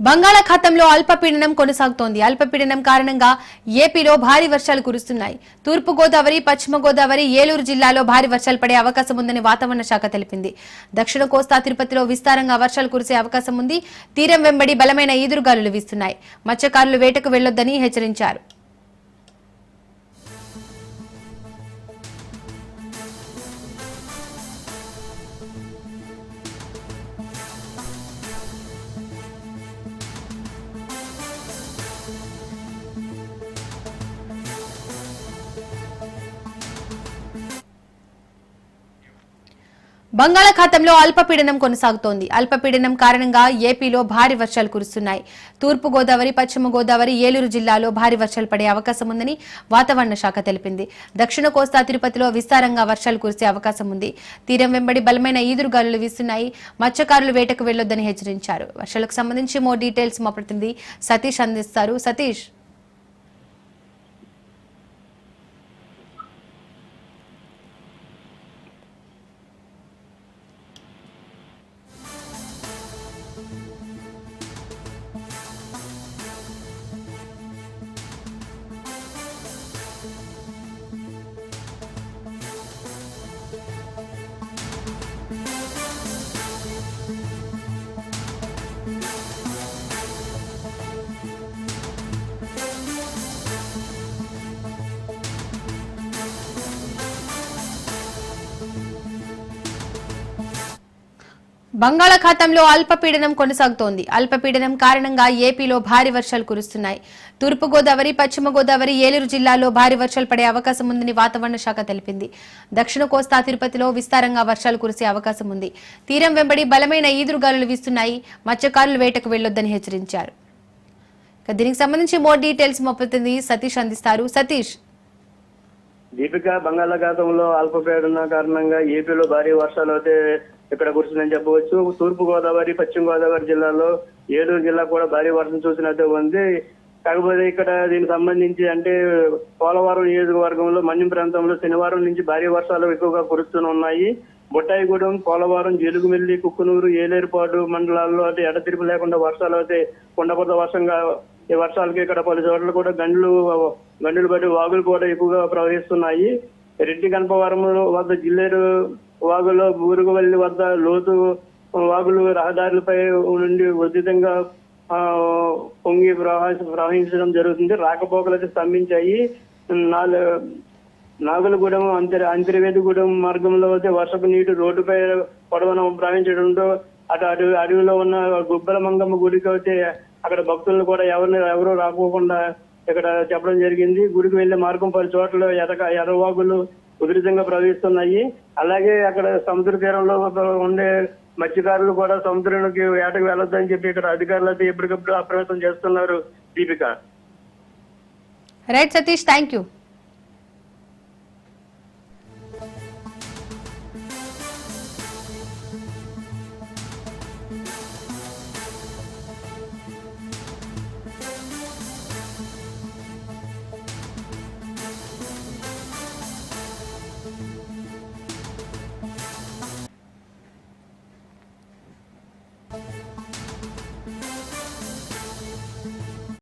బంగాళాఖాతంలో అల్పపీడనం కొనసాగుతోంది. అల్పపీడనం కారణంగా ఏపీలో భారీ వర్షాలు కురుస్తున్నాయి. తూర్పు గోదావరి, పశ్చిమ గోదావరి, ఏలూరు జిల్లాలో భారీ వర్షాలు పడే అవకాశం ఉందని వాతావరణ శాఖ తెలిపింది. దక్షిణ కోస్తా, తిరుపతిలో విస్తారంగా వర్షాలు కురిసే అవకాశం ఉంది. తీరం వెంబడి బలమైన ఈదురుగాలులు వీస్తున్నాయి. మత్స్యకారులు వేటకు వెళ్లొద్దని హెచ్చరించారు. బంగాళాఖాతంలో అల్పపీడనం కొనసాగుతోంది. అల్పపీడనం కారణంగా ఏపీలో భారీ వర్షాలు కురుస్తున్నాయి. తూర్పు గోదావరి, పశ్చిమ గోదావరి, ఏలూరు జిల్లాలో భారీ వర్షాలు పడే అవకాశం ఉందని వాతావరణ శాఖ తెలిపింది. దక్షిణ కోస్తా, తిరుపతిలో విస్తారంగా వర్షాలు కురిసే అవకాశం ఉంది. తీరం వెంబడి బలమైన ఈదురుగాలులు వీస్తున్నాయి. మత్స్యకారులు వేటకు వెళ్లొద్దని హెచ్చరించారు. వర్షాలకు సంబంధించి మోర్ డీటెయిల్స్ మా ప్రతినిధి సతీష్ అందిస్తారు. సతీష్, బంగాళాఖాతంలో అల్పపీడనం కొనసాగుతోంది. అల్పపీడనం కారణంగా ఏపీలో భారీ వర్షాలు కురుస్తున్నాయి. తూర్పు గోదావరి, పశ్చిమ గోదావరి, ఏలూరు జిల్లాలో భారీ వర్షాలు పడే అవకాశం ఉందని వాతావరణ శాఖ తెలిపింది. దక్షిణ కోస్తా, తిరుపతిలో విస్తారంగా వర్షాలు కురిసే అవకాశం ఉంది. తీరం వెంబడి బలమైన ఈదురుగాలులు వీస్తున్నాయి. మత్స్యకారులు వేటకు వెళ్లొద్దని హెచ్చరించారు. దీనికి సంబంధించి మోర్ డీటెయిల్స్ మా ప్రతినిధి సతీష్ అందిస్తారు. సతీష్, దీపిక, బంగాళాఖాతంలో అల్పపీడన కారణంగా ఏపీలో భారీ వర్షాలు అయితే ఇక్కడ కురుస్తుందని చెప్పవచ్చు. తూర్పు గోదావరి, పశ్చిమ గోదావరి జిల్లాలో, ఏలూరు జిల్లా కూడా భారీ వర్షం చూసినట్టు ఉంది. కాకపోతే ఇక్కడ దీనికి సంబంధించి అంటే పోలవరం నియోజకవర్గంలో మన్యం ప్రాంతంలో శనివారం నుంచి భారీ వర్షాలు ఎక్కువగా కురుస్తున్నాయి. బొట్టాయిగూడెం, పోలవరం, జీలుగుమిల్లి, కుక్కునూరు, ఏలేరుపాడు మండలాల్లో అయితే ఎడతెరిపి లేకుండా వర్షాలు అయితే కుండపోత వర్షంగా ఈ వర్షాలకి ఇక్కడ పలు చోట్ల కూడా గండులు బట్టి వాగులు కూడా ఎక్కువగా ప్రవహిస్తున్నాయి. రెడ్డి గణపవరం వద్ద జిల్లేరు వాగులో, బూరుగువల్లి వద్ద లోతు వాగులు రహదారులపై నుండి ఉచితంగా పొంగి ప్రవహించడం జరుగుతుంది. రాకపోకలు అయితే స్తంభించాయి. నాగులగూడెం, అంతర్వేదిగూడెం మార్గంలో అయితే వర్షపు నీటి రోడ్డుపై పొడవున ప్రవహించడంతో అటు అడవిలో ఉన్న గుబ్బల మంగమ్మ గుడికి అయితే అక్కడ భక్తులను కూడా ఎవరు రాకపోకుండా ఇక్కడ చెప్పడం జరిగింది. గుడికి వెళ్లే మార్గం పలు చోట్ల ఎర్రవాగులు ఉధృతంగా ప్రవహిస్తున్నాయి. అలాగే అక్కడ సముద్ర తీరంలో ఉండే మత్స్యకారులు కూడా సముద్రంలోకి వేటకు వెళ్ళొద్దని చెప్పి ఇక్కడ అధికారులు అయితే ఎప్పటికప్పుడు అప్రమత్తం చేస్తున్నారు. Deepika. Right Satish, thank you.